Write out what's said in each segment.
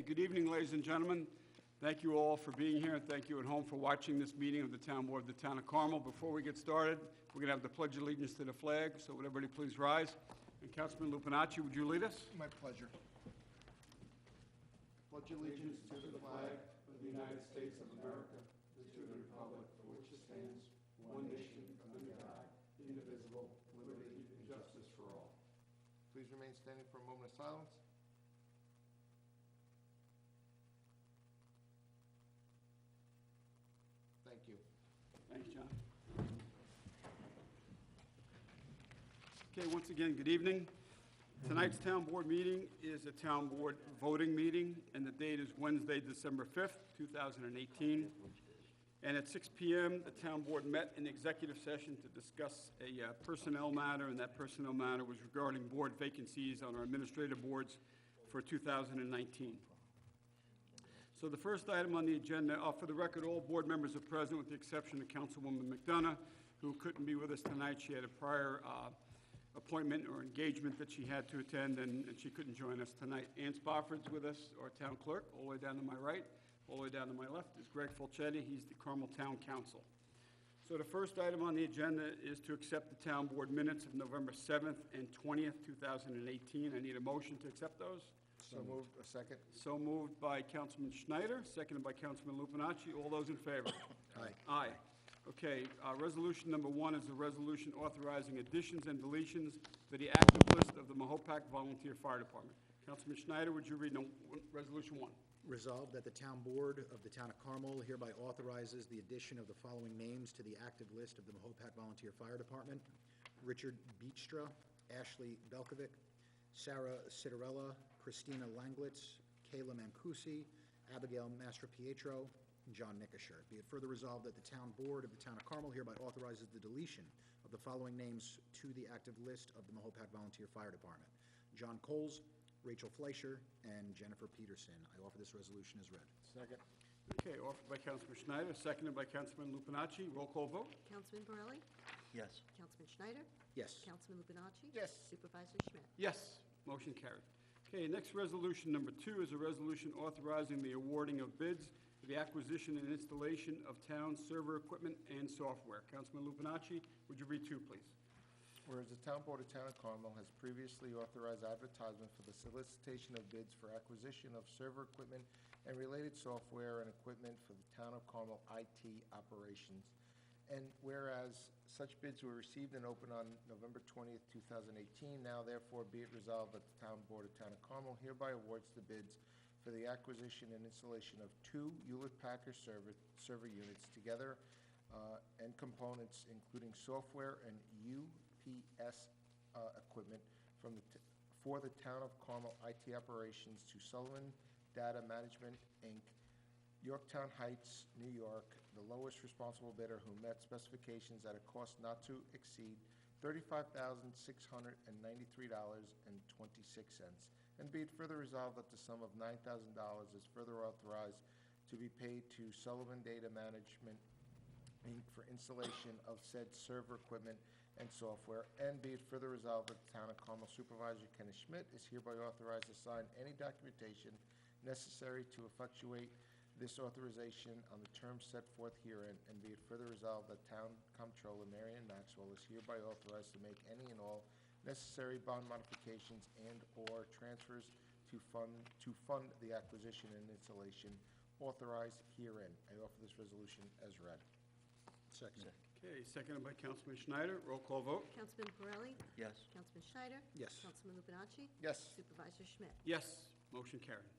Good evening, ladies and gentlemen. Thank you all for being here, and thank you at home for watching this meeting of the Town Board of the Town of Carmel. Before we get started, we're going to have the Pledge of Allegiance to the flag, so would everybody please rise? And Councilman Lupinacci, would you lead us? My pleasure. Pledge allegiance to the flag of the United States of America, and to the republic for which it stands, one nation, under God, indivisible, with liberty and justice for all. Please remain standing for a moment of silence. Thank you. Thanks, John. Okay, once again, good evening. Tonight's town board meeting is a town board voting meeting, and the date is Wednesday, December 5th, 2018. And at 6 p.m., the town board met in executive session to discuss a personnel matter, and that personnel matter was regarding board vacancies on our administrative boards for 2019. So the first item on the agenda, for the record, all board members are present with the exception of Councilwoman McDonough, who couldn't be with us tonight. She had a prior appointment or engagement that she had to attend, and she couldn't join us tonight. Ann Spofford's with us, our town clerk, all the way down to my right. All the way down to my left is Greg Fulchetti. He's the Carmel Town Council. So the first item on the agenda is to accept the town board minutes of November 7th and 20th, 2018. I need a motion to accept those. So moved. A second. So moved by Councilman Schneider, seconded by Councilman Lupinacci. All those in favor? Aye. Aye. Okay, resolution number 1 is a resolution authorizing additions and deletions to the active list of the Mahopac Volunteer Fire Department. Councilman Schneider, would you read resolution 1? Resolved that the Town Board of the Town of Carmel hereby authorizes the addition of the following names to the active list of the Mahopac Volunteer Fire Department: Richard Beechstra, Ashley Belkovic, Sarah Citarella, Christina Langlitz, Kayla Mancusi, Abigail Mastropietro, and John Nickershire. Be it further resolved that the Town Board of the Town of Carmel hereby authorizes the deletion of the following names to the active list of the Mahopac Volunteer Fire Department: John Coles, Rachel Fleischer, and Jennifer Peterson. I offer this resolution as read. Second. Okay, offered by Councilman Schneider, seconded by Councilman Lupinacci. Roll call vote. Councilman Borelli? Yes. Councilman Schneider? Yes. Councilman Lupinacci? Yes. Supervisor Schmidt? Yes, motion carried. Okay, next resolution number 2 is a resolution authorizing the awarding of bids for the acquisition and installation of town server equipment and software. Councilman Lupinacci, would you read 2, please? Whereas the Town Board of Town of Carmel has previously authorized advertisement for the solicitation of bids for acquisition of server equipment and related software and equipment for the Town of Carmel IT operations. And whereas such bids were received and opened on November 20th, 2018, now therefore be it resolved that the Town Board of Town of Carmel hereby awards the bids for the acquisition and installation of 2 Hewlett-Packard server units together and components, including software and UPS equipment for the Town of Carmel IT operations to Sullivan Data Management, Inc., Yorktown Heights, New York, the lowest responsible bidder who met specifications at a cost not to exceed $35,693.26. And be it further resolved that the sum of $9,000 is further authorized to be paid to Sullivan Data Management, Inc. for installation of said server equipment and software, and be it further resolved that the Town of Carmel Supervisor Kenneth Schmidt is hereby authorized to sign any documentation necessary to effectuate this authorization on the terms set forth herein, and be it further resolved that Town Comptroller Marian Maxwell is hereby authorized to make any and all necessary bond modifications and/or transfers to fund the acquisition and installation authorized herein. I offer this resolution as read. Second. Okay, seconded by Councilman Schneider. Roll call vote. Councilman Borelli? Yes. Councilman Schneider? Yes. Councilman Lupinacci? Yes. Supervisor Schmidt? Yes, motion carried.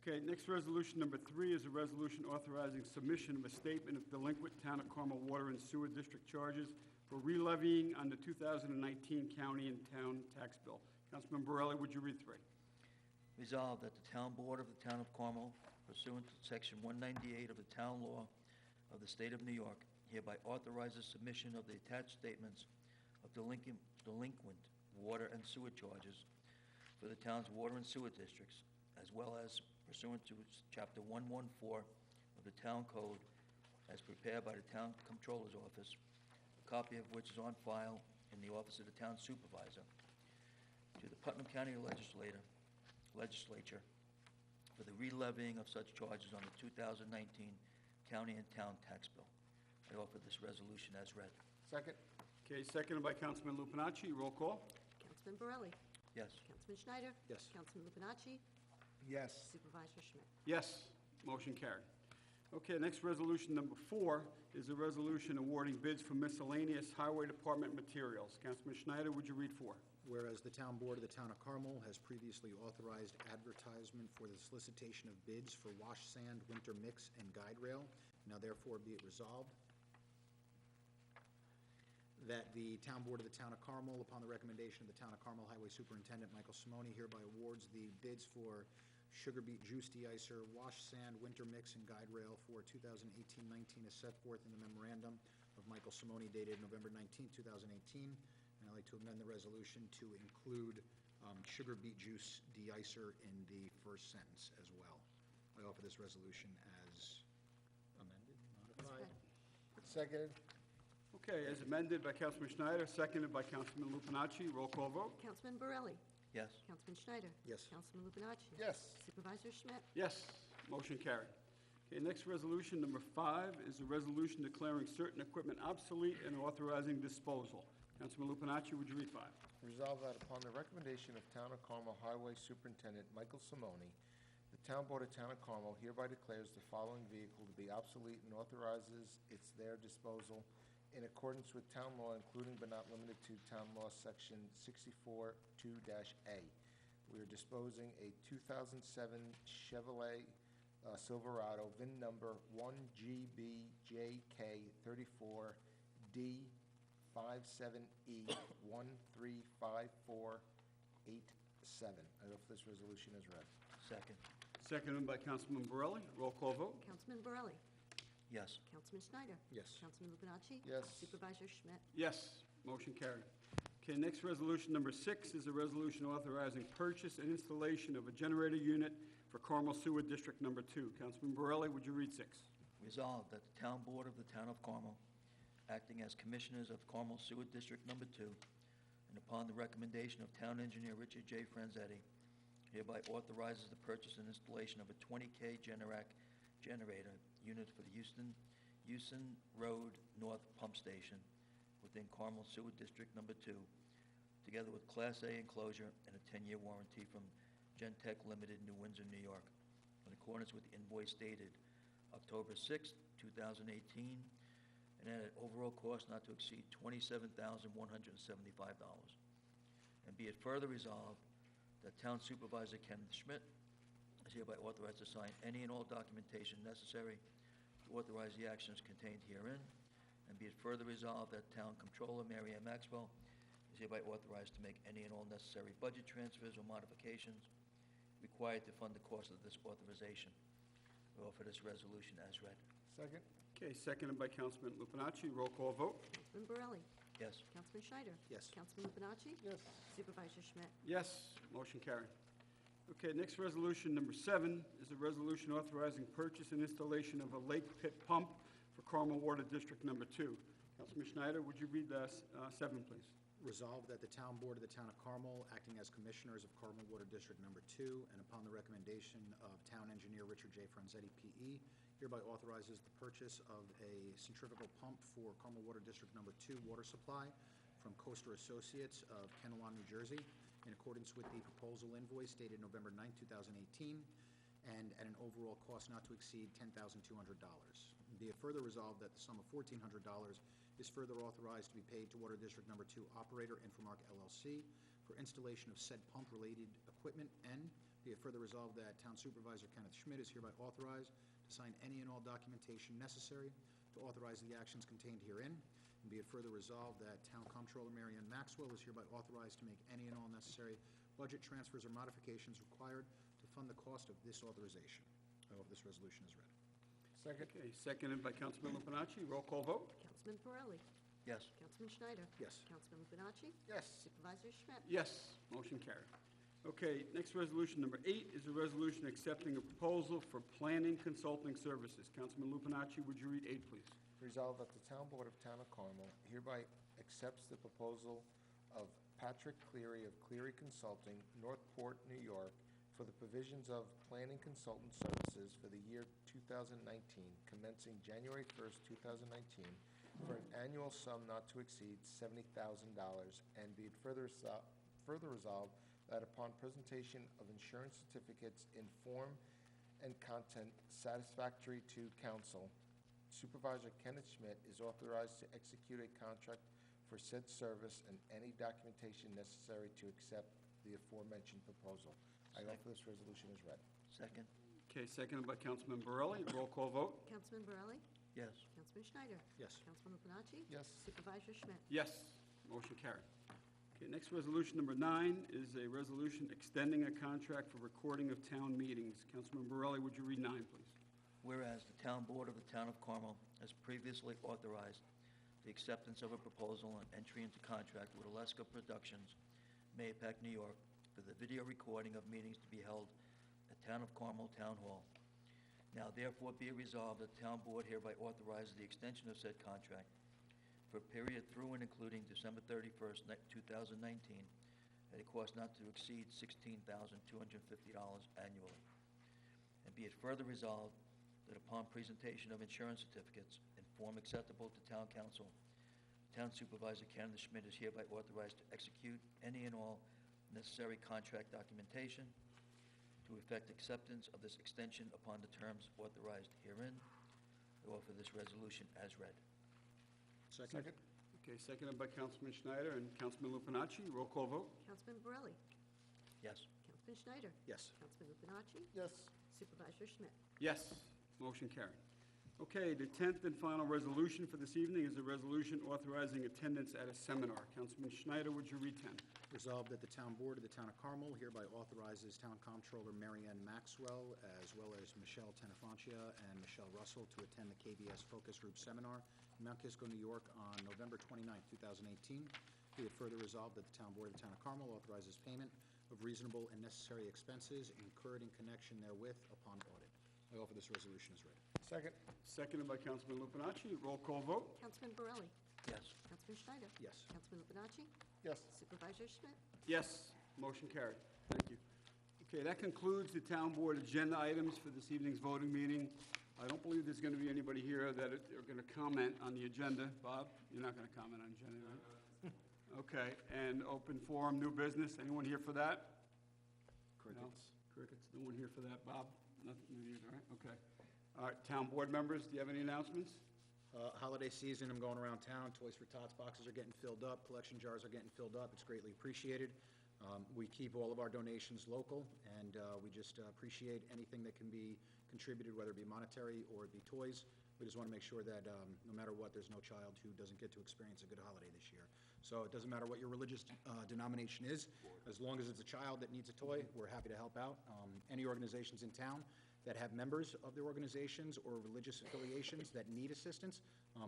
Okay, next resolution number 3 is a resolution authorizing submission of a statement of delinquent Town of Carmel water and sewer district charges for re-levying on the 2019 county and town tax bill. Councilman Borelli, would you read 3? Resolved that the Town Board of the Town of Carmel, pursuant to Section 198 of the Town Law of the State of New York, hereby authorizes submission of the attached statements of delinquent water and sewer charges for the town's water and sewer districts, as well as pursuant to Chapter 114 of the Town Code as prepared by the Town Comptroller's Office, a copy of which is on file in the Office of the Town Supervisor, to the Putnam County Legislature for the re-levying of such charges on the 2019 county and town tax bill. I offer this resolution as read. Second. Okay, seconded by Councilman Lupinacci. Roll call. Councilman Borelli? Yes. Councilman Schneider? Yes. Councilman Lupinacci? Yes. Supervisor Schmidt? Yes, motion carried. Okay, next resolution, number 4, is a resolution awarding bids for miscellaneous Highway Department materials. Councilman Schneider, would you read 4? Whereas the Town Board of the Town of Carmel has previously authorized advertisement for the solicitation of bids for wash sand, winter mix, and guide rail, now therefore be it resolved that the Town Board of the Town of Carmel, upon the recommendation of the Town of Carmel Highway Superintendent Michael Simoni, hereby awards the bids for sugar beet juice de-icer, wash sand, winter mix, and guide rail for 2018-19 as set forth in the memorandum of Michael Simoni dated November 19, 2018. And I'd like to amend the resolution to include sugar beet juice de-icer in the first sentence as well. I offer this resolution as amended, modified. Seconded. Okay, as amended by Councilman Schneider, seconded by Councilman Lupinacci. Roll call vote. Councilman Borelli? Yes. Councilman Schneider? Yes. Councilman Lupinacci? Yes. Supervisor Schmidt? Yes, motion carried. Okay, next resolution, number 5, is a resolution declaring certain equipment obsolete and authorizing disposal. Councilman Lupinacci, would you read 5? Resolved that upon the recommendation of Town of Carmel Highway Superintendent Michael Simoni, the Town Board of Town of Carmel hereby declares the following vehicle to be obsolete and authorizes their disposal in accordance with town law, including but not limited to Town Law Section 64-2-A. We are disposing a 2007 Chevrolet Silverado, VIN number 1GBJK34D57E135487. I offer this resolution as read. Second. Seconded by Councilman Borelli. Roll call vote. Councilman Borelli? Yes. Councilman Schneider? Yes. Councilman Lupinacci? Yes. Supervisor Schmidt? Yes, motion carried. Okay, next resolution, number 6, is a resolution authorizing purchase and installation of a generator unit for Carmel Sewer District Number 2. Councilman Borelli, would you read 6? Resolved that the Town Board of the Town of Carmel, acting as Commissioners of Carmel Sewer District Number 2, and upon the recommendation of Town Engineer Richard J. Franzetti, hereby authorizes the purchase and installation of a 20K Generac generator unit for the Houston Road North Pump Station within Carmel Sewer District Number 2, together with Class A enclosure and a 10-year warranty from Gentech Limited, New Windsor, New York, in accordance with the invoice dated October 6, 2018, and at an overall cost not to exceed $27,175. And be it further resolved that Town Supervisor Kenneth Schmidt is hereby authorized to sign any and all documentation necessary to authorize the actions contained herein. And be it further resolved that Town Controller Mary Ann Maxwell is hereby authorized to make any and all necessary budget transfers or modifications required to fund the cost of this authorization. I offer this resolution as read. Second. Okay, seconded by Councilman Lupinacci. Roll call vote. Councilman Borelli? Yes. Councilman Schneider? Yes. Councilman Lupinacci? Yes. Supervisor Schmidt? Yes, motion carried. Okay, next resolution, number 7, is a resolution authorizing purchase and installation of a lake pit pump for Carmel Water District Number 2. Councilman Schneider, would you read 7, please? Resolved that the Town Board of the Town of Carmel, acting as Commissioners of Carmel Water District Number 2, and upon the recommendation of Town Engineer Richard J. Franzetti, P.E., hereby authorizes the purchase of a centrifugal pump for Carmel Water District Number 2 water supply from Coaster Associates of Kennewan, New Jersey, in accordance with the proposal invoice dated November 9, 2018, and at an overall cost not to exceed $10,200. Be it further resolved that the sum of $1,400 is further authorized to be paid to Water District Number 2 operator Infomark LLC for installation of said pump-related equipment, and be it further resolved that Town Supervisor Kenneth Schmidt is hereby authorized to sign any and all documentation necessary to authorize the actions contained herein. And be it further resolved that Town Comptroller Mary Ann Maxwell is hereby authorized to make any and all necessary budget transfers or modifications required to fund the cost of this authorization. I hope this resolution is read. Second. Okay, seconded by Councilman Lupinacci. Roll call vote. Councilman Borelli? Yes. Councilman Schneider? Yes. Councilman Lupinacci? Yes. Supervisor Schmidt? Yes, motion carried. Okay, next resolution, number 8, is a resolution accepting a proposal for planning consulting services. Councilman Lupinacci, would you read 8, please? Resolved that the Town Board of Town of Carmel hereby accepts the proposal of Patrick Cleary of Cleary Consulting, Northport, New York, for the provisions of planning consultant services for the year 2019, commencing January 1st, 2019, for an annual sum not to exceed $70,000, and be it further resolved that upon presentation of insurance certificates in form and content satisfactory to council, Supervisor Kenneth Schmidt is authorized to execute a contract for said service and any documentation necessary to accept the aforementioned proposal. I offer this resolution as read. Second. Okay, seconded by Councilman Borelli. Roll call vote? Councilman Borelli? Yes. Councilman Schneider? Yes. Councilman Lupinacci? Yes. Supervisor Schmidt? Yes, motion carried. Okay, next resolution, number 9, is a resolution extending a contract for recording of town meetings. Councilman Borelli, would you read 9, please? Whereas the Town Board of the Town of Carmel has previously authorized the acceptance of a proposal and entry into contract with Alaska Productions, Mahopac, New York, for the video recording of meetings to be held at Town of Carmel Town Hall. Now therefore be it resolved that the Town Board hereby authorizes the extension of said contract for a period through and including December 31st, 2019, at a cost not to exceed $16,250 annually. And be it further resolved that upon presentation of insurance certificates in form acceptable to Town Council, Town Supervisor Kenneth Schmidt is hereby authorized to execute any and all necessary contract documentation to effect acceptance of this extension upon the terms authorized herein. I offer this resolution as read. Second? Okay, seconded by Councilman Schneider and Councilman Lupinacci. Roll call vote? Councilman Borelli? Yes. Councilman Schneider? Yes. Councilman Lupinacci? Yes. Supervisor Schmidt? Yes, motion carried. Okay, the 10th and final resolution for this evening is a resolution authorizing attendance at a seminar. Councilman Schneider, would you read 10? Resolved that the Town Board of the Town of Carmel hereby authorizes Town Comptroller Mary Ann Maxwell, as well as Michelle Tenefantia and Michelle Russell, to attend the KBS Focus Group Seminar in Mount Kisco, New York, on November 29, 2018. Be it further resolved that the Town Board of the Town of Carmel authorizes payment of reasonable and necessary expenses incurred in connection therewith upon audit. I offer this resolution as read. Second? Seconded by Councilman Lupinacci. Roll call vote? Councilman Borelli? Yes. Councilman Schneider? Yes. Councilman Lupinacci? Yes. Supervisor Schmidt? Yes, motion carried. Thank you. Okay, that concludes the Town Board agenda items for this evening's voting meeting. I don't believe there's going to be anybody here that are going to comment on the agenda. Bob, you're not going to comment on the agenda, right? Okay, and open forum, new business. Anyone here for that? No? Crickets. No one here for that. Bob? Nothing either, right? Okay. All right, Town Board members, do you have any announcements? Holiday season, I'm going around town, Toys for Tots boxes are getting filled up, collection jars are getting filled up, it's greatly appreciated. We keep all of our donations local, and we just appreciate anything that can be contributed, whether it be monetary or it be toys. We just want to make sure that no matter what, there's no child who doesn't get to experience a good holiday this year. So it doesn't matter what your religious denomination is, as long as it's a child that needs a toy, we're happy to help out. Any organizations in town that have members of their organizations or religious affiliations that need assistance,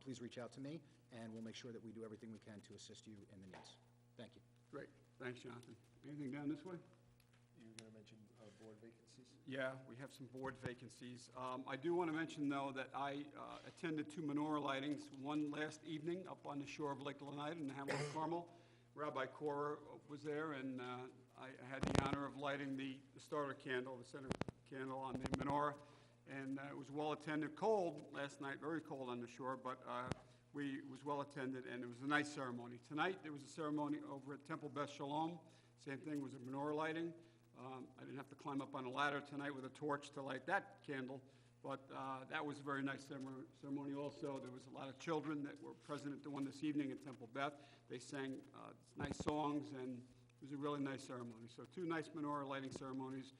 please reach out to me, and we'll make sure that we do everything we can to assist you in the needs. Thank you. Great. Thanks, Jonathan. Anything down this way? You were going to mention board vacancies? Yeah, we have some board vacancies. I do want to mention, though, that I attended 2 menorah lightings, one last evening up on the shore of Lake Lanai in Hamilton Carmel. Rabbi Cora was there, and I had the honor of lighting the starter candle, the center candle on the menorah, and it was well attended. Cold last night, very cold on the shore, but it was well attended, and it was a nice ceremony. Tonight, there was a ceremony over at Temple Beth Shalom. Same thing, was a menorah lighting. I didn't have to climb up on a ladder tonight with a torch to light that candle, but that was a very nice ceremony also. There was a lot of children that were present at the one this evening at Temple Beth. They sang nice songs, and it was a really nice ceremony. So 2 nice menorah lighting ceremonies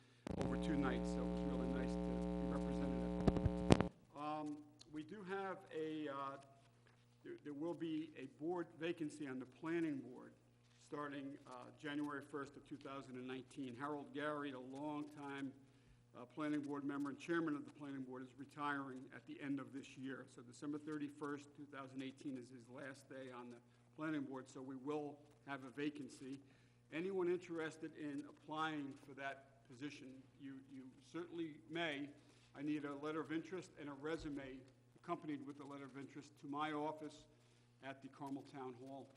over 2 nights, so it was really nice to be represented. We do have there will be a board vacancy on the planning board starting January 1st of 2019. Harold Gary, a longtime planning board member and chairman of the planning board, is retiring at the end of this year. So December 31st, 2018 is his last day on the planning board, so we will have a vacancy. Anyone interested in applying for that position, you certainly may. I need a letter of interest and a resume accompanied with a letter of interest to my office at the Carmel Town Hall.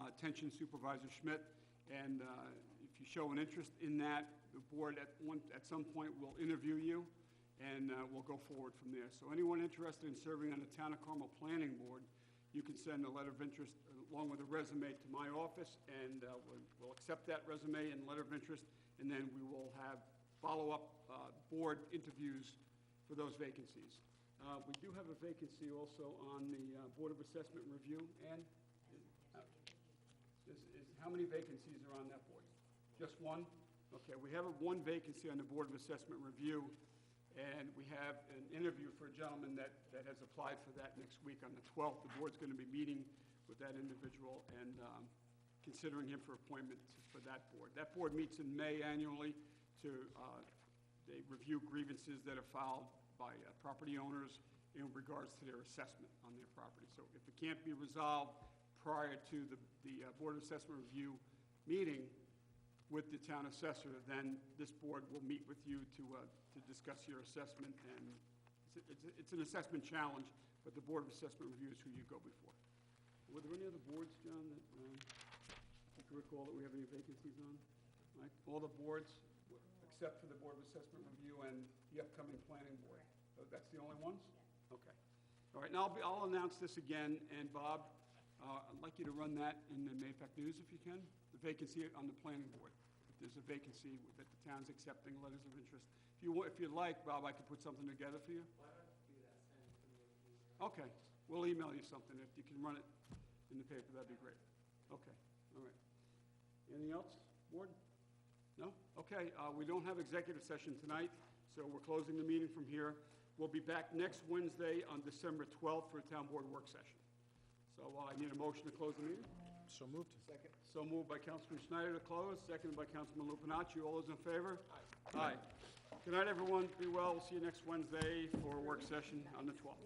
Attention Supervisor Schmidt, and if you show an interest in that, the board at some point will interview you, and we'll go forward from there. So anyone interested in serving on the Town of Carmel Planning Board, you can send a letter of interest along with a resume to my office, and we'll accept that resume and letter of interest, and then we will have follow-up board interviews for those vacancies. We do have a vacancy also on the Board of Assessment Review, and how many vacancies are on that board? Just one? Okay, we have one vacancy on the Board of Assessment Review, and we have an interview for a gentleman that has applied for that next week on the 12th. The board's going to be meeting with that individual and considering him for appointment for that board. That board meets in May annually they review grievances that are filed by property owners in regards to their assessment on their property. So if it can't be resolved prior to the Board of Assessment Review meeting with the town assessor, then this board will meet with you to discuss your assessment. And it's an assessment challenge, but the Board of Assessment Review is who you go before. Were there any other boards, John, that you can recall that we have any vacancies on? All right, all the boards, except for the Board of Assessment Review and the upcoming Planning Board. So that's the only ones? Okay. All right, now I'll announce this again, and Bob, I'd like you to run that in the Mayfac News if you can, the vacancy on the Planning Board. If there's a vacancy that the town's accepting letters of interest. If you'd like, Bob, I could put something together for you. Why don't you do that, send it to me, please? Okay, we'll email you something. If you can run it in the paper, that'd be great. Okay, all right. Anything else, board? No? Okay, we don't have executive session tonight, so we're closing the meeting from here. We'll be back next Wednesday on December 12th for a town board work session. So I need a motion to close the meeting. So moved. Second. So moved by Councilman Schneider to close, seconded by Councilman Lupinacci. All those in favor? Aye. Aye. Good night, everyone. Be well. We'll see you next Wednesday for a work session on the 12th.